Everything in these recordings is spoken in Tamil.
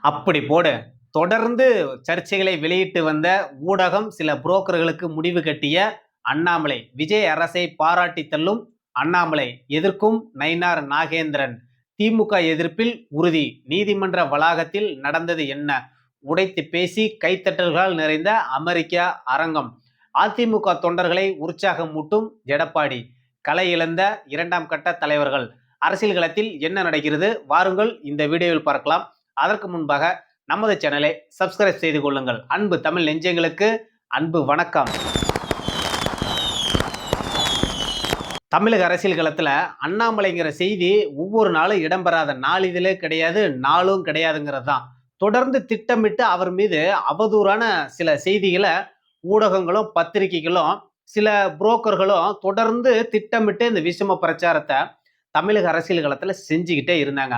அப்படி போடு. தொடர்ந்து சர்ச்சைகளை வெளியிட்டு வந்த ஊடகம் சில புரோக்கர்களுக்கு முடிவு கட்டிய அண்ணாமலை. விஜய் அரசை பாராட்டி தள்ளும் அண்ணாமலை எதிர்க்கும் நயினார் நாகேந்திரன். திமுக எதிர்ப்பில் உறுதி. நீதிமன்ற வளாகத்தில் நடந்தது என்ன? உடைத்து பேசி கைத்தட்டல்களால் நிறைந்த அமெரிக்கா அரங்கம். அதிமுக தொண்டர்களை உற்சாகமூட்டும் எடப்பாடி. களை இழந்த இரண்டாம் கட்ட தலைவர்கள். அரசியல் களத்தில் என்ன நடக்கிறது? வாருங்கள் இந்த வீடியோவில் பார்க்கலாம். அதற்கு முன்பாக நமது சேனலை சப்ஸ்கிரைப் செய்து கொள்ளுங்கள். அன்பு தமிழ் நெஞ்சங்களுக்கு அன்பு வணக்கம். தமிழக அரசியல் களத்தில் அண்ணாமலைங்கிற செய்தி ஒவ்வொரு நாளும் இடம்பெறாத நாளிதழே கிடையாது, நாளும் கிடையாதுங்கிறது தான். தொடர்ந்து திட்டமிட்டு அவர் மீது அவதூறான சில செய்திகளை ஊடகங்களும் பத்திரிகைகளும் சில புரோக்கர்களும் தொடர்ந்து திட்டமிட்டு இந்த விஷம பிரச்சாரத்தை தமிழக அரசியல் களத்தில் செஞ்சுக்கிட்டே இருந்தாங்க.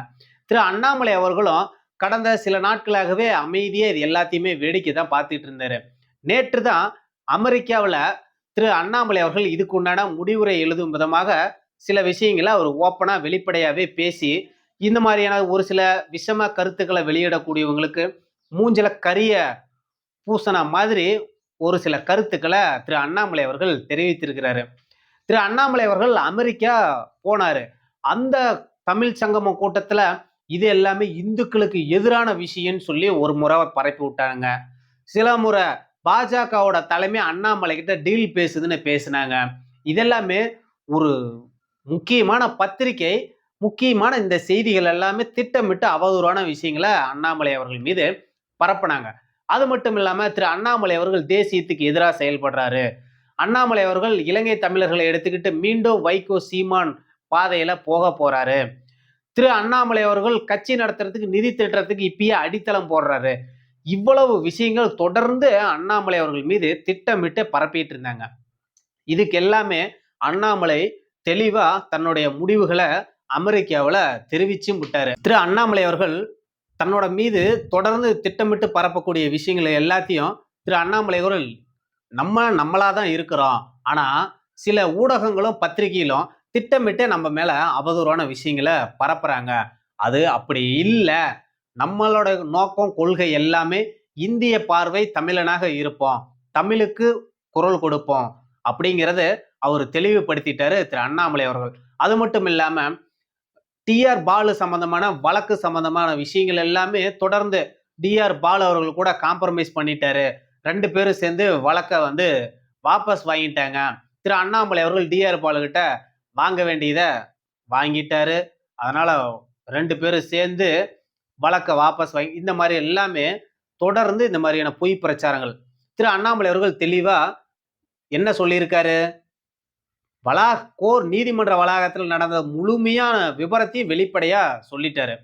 திரு அண்ணாமலை அவர்களும் கடந்த சில நாட்களாகவே அமைதியே இது எல்லாத்தையுமே வேடிக்கை தான் பார்த்துட்டு இருந்தாரு. நேற்று தான் அமெரிக்காவில் திரு அண்ணாமலை அவர்கள் இதுக்கு உண்டான முடிவுரை எழுதும் விதமாக சில விஷயங்களை அவர் ஓப்பனா வெளிப்படையாவே பேசி இந்த மாதிரியான ஒரு சில விஷம கருத்துக்களை வெளியிடக்கூடியவங்களுக்கு மூஞ்சில கரிய பூசண மாதிரி ஒரு சில கருத்துக்களை திரு அண்ணாமலை அவர்கள் தெரிவித்திருக்கிறாரு. திரு அண்ணாமலை அவர்கள் அமெரிக்கா போனாரு. அந்த தமிழ் சங்கம கூட்டத்துல இது எல்லாமே இந்துக்களுக்கு எதிரான விஷயம்னு சொல்லி ஒரு முறை பரப்பி விட்டாங்க. சில முறை பாஜகவோட தலைமை அண்ணாமலை கிட்ட டீல் பேசுதுன்னு பேசினாங்க. இதெல்லாமே ஒரு முக்கியமான பத்திரிகை, முக்கியமான இந்த செய்திகள் எல்லாமே திட்டமிட்டு அவதூறான விஷயங்களை அண்ணாமலை அவர்கள் மீது பரப்புனாங்க. அது மட்டும் இல்லாம திரு அண்ணாமலை அவர்கள் தேசியத்துக்கு எதிராக செயல்படுறாரு. அண்ணாமலை அவர்கள் இலங்கை தமிழர்களை எடுத்துக்கிட்டு மீண்டும் வைகோ சீமான் பாதையில போக போறாரு. திரு அண்ணாமலை அவர்கள் கட்சி நடத்துறதுக்கு நிதி திட்டத்துக்கு இப்பயே அடித்தளம் போடுறாரு. இவ்வளவு விஷயங்கள் தொடர்ந்து அண்ணாமலை அவர்கள் மீது திட்டமிட்டு பரப்பிட்டு இருந்தாங்க. இதுக்கு எல்லாமே அண்ணாமலை தெளிவா தன்னுடைய முடிவுகளை அமெரிக்காவில் தெரிவிச்சும் விட்டாரு. திரு அண்ணாமலை அவர்கள் தன்னோட மீது தொடர்ந்து திட்டமிட்டு பரப்பக்கூடிய விஷயங்களை எல்லாத்தையும் திரு அண்ணாமலை அவர்கள் நம்மளாதான் இருக்கிறோம், ஆனா சில ஊடகங்களும் பத்திரிகையிலும் திட்டமிட்டு நம்ம மேல அவதூறான விஷயங்களை பரப்புறாங்க. அது அப்படி இல்லை. நம்மளோட நோக்கம் கொள்கை எல்லாமே இந்திய பார்வை தமிழனாக இருப்போம், தமிழுக்கு குரல் கொடுப்போம் அப்படிங்கிறத அவர் தெளிவுபடுத்திட்டாரு திரு அண்ணாமலை அவர்கள். அது மட்டும் இல்லாம டிஆர் பாலு சம்பந்தமான வழக்கு சம்பந்தமான விஷயங்கள் எல்லாமே தொடர்ந்து டிஆர் பாலு அவர்கள் கூட காம்ப்ரமைஸ் பண்ணிட்டாரு. 2 பேரும் சேர்ந்து வழக்க வாபஸ் வாங்கிட்டாங்க. திரு அண்ணாமலை அவர்கள் டிஆர் பாலு கிட்ட வாங்க வேண்டியதை வாங்கிட்டாரு. அதனால 2 பேரும் சேர்ந்து வழக்க வாபஸ் வாங்கி இந்த மாதிரி எல்லாமே தொடர்ந்து இந்த மாதிரியான பொய் பிரச்சாரங்கள். திரு அண்ணாமலை அவர்கள் தெளிவா என்ன சொல்லியிருக்காரு? கோர் நீதிமன்ற வளாகத்தில் நடந்த முழுமையான விபரத்தையும் வெளிப்படையா சொல்லிட்டாரு.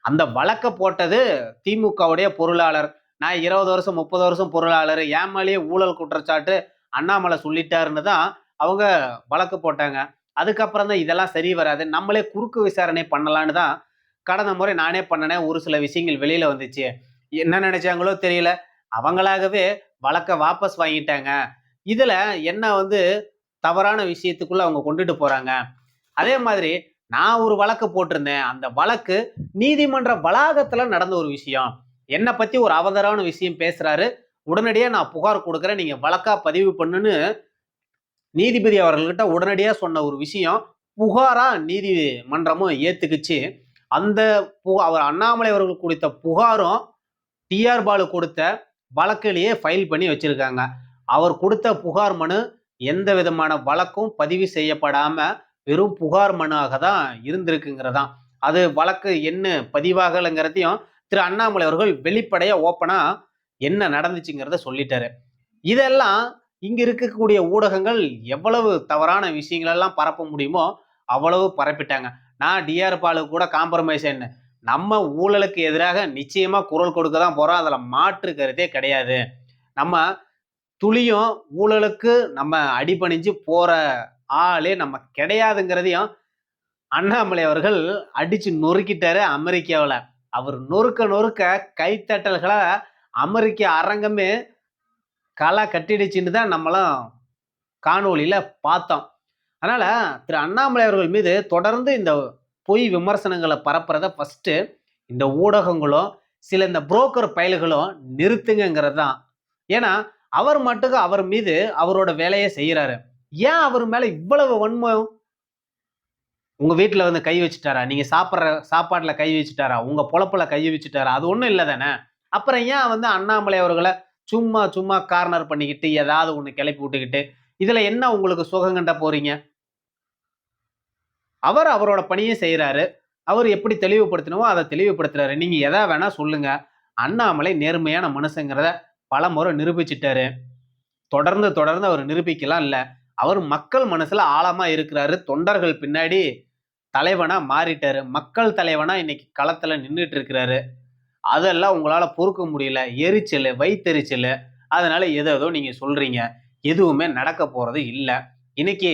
அந்த வழக்க போட்டது திமுகவுடைய பொருளாளர். நான் 20 வருஷம் 30 வருஷம் பொருளாளர், ஏமாலியே ஊழல் குற்றச்சாட்டு அண்ணாமலை சொல்லிட்டாருன்னு தான் அவங்க வழக்கு போட்டாங்க. அதுக்கப்புறம் தான் இதெல்லாம் சரி வராது, நம்மளே குறுக்கு விசாரணை பண்ணலான்னு தான் கடந்த முறை நானே பண்ணினேன். ஒரு சில விஷயங்கள் வெளியில வந்துச்சு. என்ன நினைச்சாங்களோ தெரியல, அவங்களாகவே வழக்க வாபஸ் வாங்கிட்டாங்க. இதுல என்ன தவறான விஷயத்துக்குள்ள அவங்க கொண்டுட்டு போறாங்க. அதே மாதிரி நான் ஒரு வழக்கு போட்டிருந்தேன். அந்த வழக்கு நீதிமன்ற வளாகத்துல நடந்த ஒரு விஷயம். என்னை பத்தி ஒரு அவதரான விஷயம் பேசுறாரு, உடனடியா நான் புகார் கொடுக்குறேன், நீங்க வழக்கா பதிவு பண்ணுன்னு நீதிபதி அவர்கள்கிட்ட உடனடியா சொன்ன ஒரு விஷயம் புகாரா நீதிமன்றமும் ஏத்துக்குச்சு. அந்த அவர் அண்ணாமலை அவர்கள் கொடுத்த புகாரும் டிஆர் பாலு கொடுத்த வழக்கிலேயே ஃபைல் பண்ணி வச்சிருக்காங்க. அவர் கொடுத்த புகார் மனு எந்த விதமான வழக்கும் பதிவு செய்யப்படாம வெறும் புகார் மனுவாக தான் இருந்திருக்குங்கிறதான். அது வழக்கு என்ன பதிவாகலைங்கிறதையும் திரு அண்ணாமலை அவர்கள் வெளிப்படையா ஓப்பனா என்ன நடந்துச்சுங்கிறத சொல்லிட்டாரு. இதெல்லாம் இங்க இருக்கக்கூடிய ஊடகங்கள் எவ்வளவு தவறான விஷயங்கள் எல்லாம் பரப்ப முடியுமோ அவ்வளவு பரப்பிட்டாங்க. நான் டிஆர் பாலு கூட காம்ப்ரமைஸ் என்ன, நம்ம ஊழலுக்கு எதிராக நிச்சயமா குரல் கொடுக்க தான் போறோம், அதுல மாற்று கருத்தே கிடையாது. நம்ம துளியும் ஊழலுக்கு நம்ம அடிபணிஞ்சு போற ஆளே நம்ம கிடையாதுங்கிறதையும் அண்ணாமலை அவர்கள் அடிச்சு நொறுக்கிட்டாரு அமெரிக்காவில். அவர் நொறுக்க நொறுக்க கைத்தட்டல்களை அமெரிக்க அரங்கமே களை கட்டிடுச்சுன்னு தான் நம்மளும் காணொலியில பார்த்தோம். அதனால திரு அண்ணாமலை அவர்கள் மீது தொடர்ந்து இந்த பொய் விமர்சனங்களை பரப்புறத ஃபர்ஸ்ட் இந்த ஊடகங்களும் சில இந்த புரோக்கர் பயல்களும் நிறுத்துங்கிறது தான். ஏன்னா, அவர் மட்டுக்கு அவர் மீது அவரோட வேலைய செய்றாரு. ஏன் அவர் மேல இவ்வளவு வன்மம்? உங்க வீட்ல வந்து கை வச்சுட்டாரா? நீங்க சாப்பிடுற சாப்பாட்டுல கை வச்சுட்டாரா? உங்க பொழப்புல கை வச்சுட்டாரா? அது ஒண்ணும் இல்ல தானே! அப்புறம் ஏன் வந்து அண்ணாமலை அவர்கள சும்மா சும்மா கார்னர் பண்ணிக்கிட்டு, ஏதாவது ஒண்ணு கிளப்பி விட்டுக்கிட்டு, இதுல என்ன உங்களுக்கு சுகம் கண்ட போறீங்க? அவர் அவரோட பணிய செய்றாரு. அவர் எப்படி தெளிவுபடுத்தணுமோ அத தெளிவுபடுத்துறாரு. நீங்க எத வேணா சொல்லுங்க. அண்ணாமலை நேர்மையான மனுஷங்கிறத பலமுறை நிரூபிச்சுட்டாரு. தொடர்ந்து தொடர்ந்து அவர் நிரூபிக்கலாம் இல்ல. அவர் மக்கள் மனசுல ஆழமா இருக்கிறாரு. தொண்டர்கள் பின்னாடி தலைவனா மாறிட்டாரு. மக்கள் தலைவனா இன்னைக்கு களத்துல நின்னுட்டு இருக்கிறாரு. அதெல்லாம் உங்களால பொறுக்க முடியல. எரிச்சலு, வயித்தெரிச்சலு. அதனால ஏதேதோ நீங்க சொல்றீங்க. எதுவுமே நடக்க போறது இல்ல. இன்னைக்கு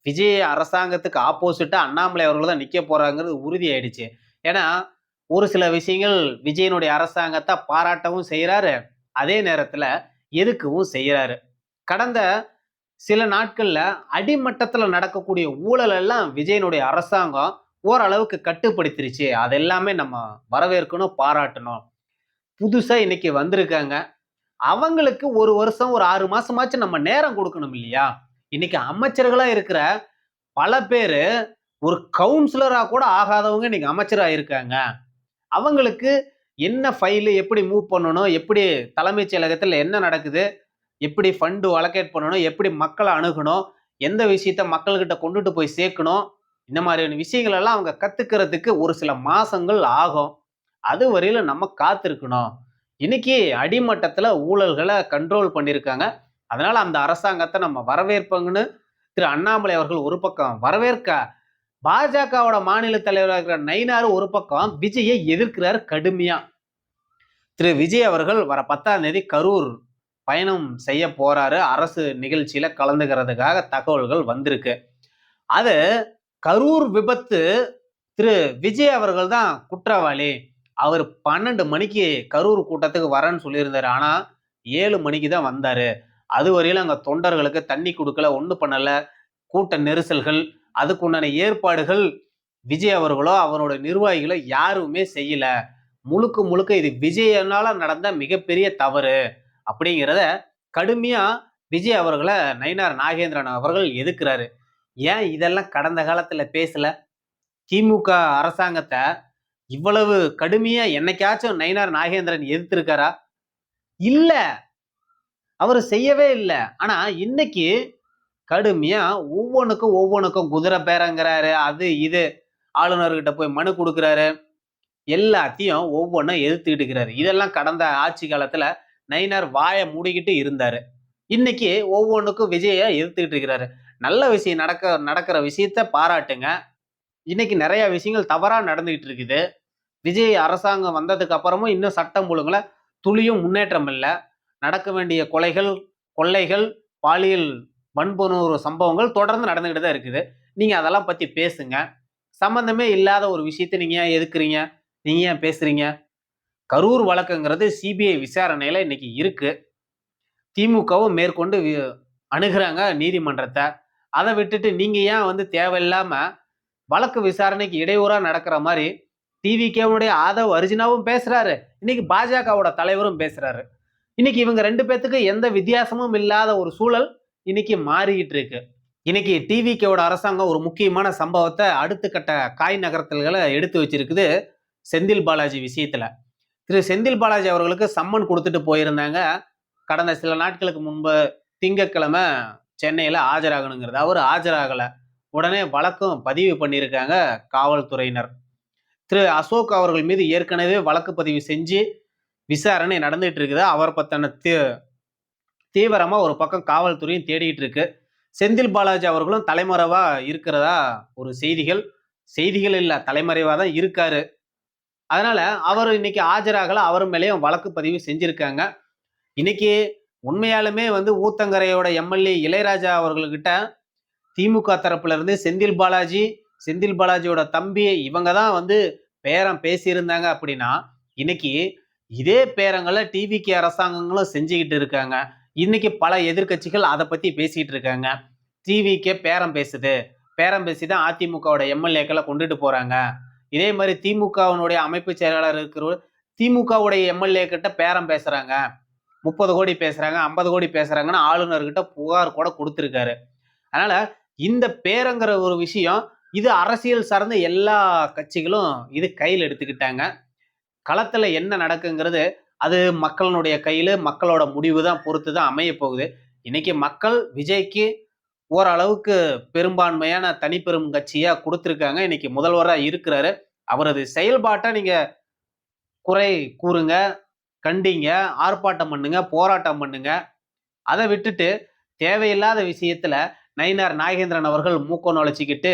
விஜய் அரசாங்கத்துக்கு ஆப்போசிட்டா அண்ணாமலை அவர்கள் தான் நிக்க போறாங்கிறது உறுதியாயிடுச்சு. ஏன்னா, ஒரு சில விஷயங்கள் விஜயனுடைய அரசாங்கத்த பாராட்டவும் செய்றாரு. அதே நேரத்துல எதிர்க்கவும் செய்றாரு. கடந்த சில நாட்கள்ல அடிமட்டத்துல நடக்கக்கூடிய ஊழல் எல்லாம் விஜயனுடைய அரசாங்கம் ஓரளவுக்கு கட்டுப்படுத்திருச்சு. அது எல்லாமே நம்ம வரவேற்கணும், பாராட்டணும். புதுசா இன்னைக்கு வந்திருக்காங்க. அவங்களுக்கு 1 வருஷம், ஒரு 6 மாசமாச்சும் நம்ம நேரம் குடுக்கணும் இல்லையா? இன்னைக்கு அமைச்சர்களா இருக்கிற பல பேரு ஒரு கவுன்சிலரா கூட ஆகாதவங்க இன்னைக்கு அமைச்சரா இருக்காங்க. அவங்களுக்கு என்ன ஃபைலு எப்படி மூவ் பண்ணணும்? எப்படி தலைமைச் செயலகத்துல என்ன நடக்குது? எப்படி ஃபண்ட் அலோகேட் பண்ணணும்? எப்படி மக்கள அணுகணும்? எந்த விஷயத்த மக்கள்கிட்ட கொண்டுட்டு போய் சேர்க்கணும்? இந்த மாதிரியான விஷயங்கள் எல்லாம் அவங்க கத்துக்கிறதுக்கு ஒரு சில மாசங்கள் ஆகும். அதுவரையிலும் நம்ம காத்திருக்கணும். இன்னைக்கு அடிமட்டத்துல ஊழல்கள கண்ட்ரோல் பண்ணியிருக்காங்க. அதனால அந்த அரசாங்கத்த நம்ம வரவேற்போங்கன்னு திரு அண்ணாமலை அவர்கள் ஒரு பக்கம் வரவேற்க, பாஜகவோட மாநில தலைவரா இருக்கிற நயினார் ஒரு பக்கம் விஜயை எதிர்க்கிறார் கடுமையா. திரு விஜய் அவர்கள் வர 10ஆம் தேதி கரூர் பயணம் செய்ய போறாரு. அரசு நிகழ்ச்சியில கலந்துக்கிறதுக்காக தகவல்கள் வந்திருக்கு. அது கரூர் விபத்து திரு விஜய் அவர்கள் தான் குற்றவாளி. அவர் 12 மணிக்கு கரூர் கூட்டத்துக்கு வரேன்னு சொல்லியிருந்தாரு. ஆனா 7 மணிக்கு தான் வந்தாரு. அதுவரையிலும் அங்க தொண்டர்களுக்கு தண்ணி குடுக்கல, ஒண்ணும் பண்ணல. கூட்ட நெரிசல்கள், அதுக்கு உண்டான ஏற்பாடுகள் விஜய் அவர்களோ, அவரோட நிர்வாகிகளோ யாருமே செய்யல. முழுக்க முழுக்க இது விஜயனால நடந்த மிகப்பெரிய தவறு அப்படிங்கிறத கடுமையா விஜய் அவர்கள நயினார் நாகேந்திரன் அவர்கள் எதிர்க்கிறாரு. ஏன் இதெல்லாம் கடந்த காலத்துல பேசல? திமுக அரசாங்கத்த இவ்வளவு கடுமையா என்னைக்காச்சும் நயினார் நாகேந்திரன் எதிர்த்திருக்காரா? இல்ல. அவரு செய்யவே இல்ல. ஆனா இன்னைக்கு கடுமையா ஒவ்வொன்னுக்கும் குதிரை பேரங்கிறாரு. அது இது ஆளுநர்கிட்ட போய் மனு குடுக்குறாரு. எல்லாத்தையும் ஒவ்வொன்னும் எதிர்த்துக்கிட்டு இருக்கிறாரு. இதெல்லாம் கடந்த ஆட்சி காலத்துல நயினார் வாய மூடிக்கிட்டு இருந்தாரு. இன்னைக்கு ஒவ்வொன்னுக்கும் விஜய எதிர்த்துக்கிட்டு இருக்கிறாரு. நல்ல விஷயம் நடக்கிற விஷயத்த பாராட்டுங்க. இன்னைக்கு நிறைய விஷயங்கள் தவறா நடந்துகிட்டு இருக்குது. விஜய் அரசாங்கம் வந்ததுக்கு அப்புறமும் இன்னும் சட்டம் ஒழுங்குல துளியும் முன்னேற்றம் இல்ல. நடக்க வேண்டிய கொலைகள், கொள்ளைகள், பாலியல் வன்புணர்வு சம்பவங்கள் தொடர்ந்து நடந்துகிட்டு தான் இருக்குது. நீங்க அதெல்லாம் பத்தி பேசுங்க. சம்பந்தமே இல்லாத ஒரு விஷயத்த நீங்க ஏன் எதுக்குறீங்க? நீங்க ஏன் பேசுறீங்க? கரூர் வழக்குங்கிறது சிபிஐ விசாரணையில இன்னைக்கு இருக்கு. திமுகவும் மேற்கொண்டு அணுகுறாங்க நீதிமன்றத்த. அத விட்டுட்டு நீங்க ஏன் வந்து தேவையில்லாம வழக்கு விசாரணைக்கு இடையூறா நடக்கிற மாரி டிவிகேவுடைய ஆதவ் அர்ஜுனாவும் பேசுறாரு. இன்னைக்கு பாஜகவோட தலைவரும் பேசுறாரு. இன்னைக்கு இவங்க 2 பேத்துக்கு எந்த வித்தியாசமும் இல்லாத ஒரு சூழல் இன்னைக்கு மாறிக்கிட்டு இருக்கு. இன்னைக்கு டிவிகேவோட அரசாங்கம் ஒரு முக்கியமான சம்பவத்த அடுத்த கட்ட காய் நகர்த்தல்களை எடுத்து வச்சிருக்குது செந்தில் பாலாஜி விஷயத்துல. திரு செந்தில் பாலாஜி அவர்களுக்கு சம்மன் கொடுத்துட்டு போயிருந்தாங்க. கடந்த சில நாட்களுக்கு முன்பு திங்கட்கிழமை சென்னையில ஆஜராகணுங்கிறது. அவரு ஆஜராகல. உடனே வழக்கும் பதிவு பண்ணியிருக்காங்க காவல்துறையினர். திரு அசோக் அவர்கள் மீது ஏற்கனவே வழக்கு பதிவு செஞ்சு விசாரணை நடந்துட்டு இருக்குது. அவர் பத்தின தீவிரமா ஒரு பக்கம் காவல்துறையும் தேடிட்டு இருக்கு. செந்தில் பாலாஜி அவர்களும் தலைமறைவா இருக்கிறதா ஒரு செய்திகள் இல்ல, தலைமறைவா தான் இருக்காரு. அதனால அவர் இன்னைக்கு ஆஜராகல. அவர் மேலேயும் வழக்கு பதிவு செஞ்சிருக்காங்க. இன்னைக்கு உண்மையாலுமே வந்து ஊத்தங்கரையோட எம்எல்ஏ இளையராஜா அவர்கள்கிட்ட திமுக தரப்புல இருந்து செந்தில் பாலாஜியோட தம்பி இவங்க தான் வந்து பேரம் பேசியிருந்தாங்க அப்படின்னா, இன்னைக்கு இதே பேரங்களை டிவிகே அரசாங்கங்களும் செஞ்சுக்கிட்டு இருக்காங்க. இன்னைக்கு பல எதிர்க்கட்சிகள் அதை பத்தி பேசிட்டு இருக்காங்க. டிவிகே பேரம் பேசுது, பேரம் பேசி தான் அதிமுகவோட எம்எல்ஏக்களை கொண்டுட்டு போறாங்க. இதே மாதிரி திமுகவினுடைய அமைப்பு செயலாளர் இருக்கிறவர் திமுகவுடைய எம்எல்ஏ கிட்ட பேரம் பேசுறாங்க, 30 கோடி பேசுறாங்க, 50 கோடி பேசுறாங்கன்னு ஆளுநர்கிட்ட புகார் கூட கொடுத்திருக்காரு. அதனால இந்த பேரங்கிற ஒரு விஷயம் இது அரசியல் சார்ந்த எல்லா கட்சிகளும் இது கையில் எடுத்துக்கிட்டாங்க. களத்துல என்ன நடக்குங்கிறது அது மக்களுடைய கையில மக்களோட முடிவு தான் பொறுத்து தான் அமைய போகுது. இன்னைக்கு மக்கள் விஜய்க்கு ஓரளவுக்கு பெரும்பான்மையான தனிப்பெரும் கட்சியா கொடுத்திருக்காங்க. இன்னைக்கு முதல்வரா இருக்கிறாரு. அவரது செயல்பாட்ட நீங்க குறை கூறுங்க, கண்டீங்க, ஆர்ப்பாட்டம் பண்ணுங்க, போராட்டம் பண்ணுங்க. அத விட்டுட்டு தேவையில்லாத விஷயத்துல நயினார் நாகேந்திரன் அவர்கள் மூக்க நுழைச்சுக்கிட்டு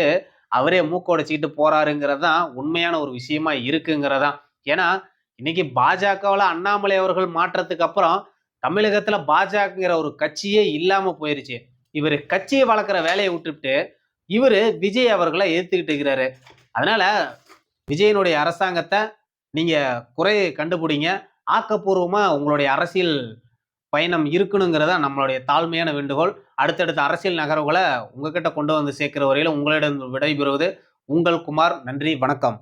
அவரே மூக்க உடைச்சுக்கிட்டு போறாருங்கிறது தான் உண்மையான ஒரு விஷயமா இருக்குங்கிறதான். ஏன்னா இன்னைக்கு பாஜகவுல அண்ணாமலை அவர்கள் மாற்றத்துக்கு அப்புறம் தமிழகத்துல பாஜகங்கிற ஒரு கட்சியே இல்லாம போயிருச்சு. இவரு கட்சியை வளர்க்குற வேலையை விட்டுவிட்டு இவரு விஜய் அவர்களை எதிர்த்துக்கிட்டு இருக்கிறாரு. அதனால விஜயனுடைய அரசாங்கத்தை நீங்க குறையை கண்டுபிடிங்க. ஆக்கப்பூர்வமா உங்களுடைய அரசியல் பயணம் இருக்கணுங்கிறதா நம்மளுடைய தாழ்மையான வேண்டுகோள். அடுத்தடுத்த அரசியல் நகர்வுகளை உங்ககிட்ட கொண்டு வந்து சேர்க்கிற வரையில உங்களிடம் விடைபெறுவது உங்கள் குமார். நன்றி, வணக்கம்.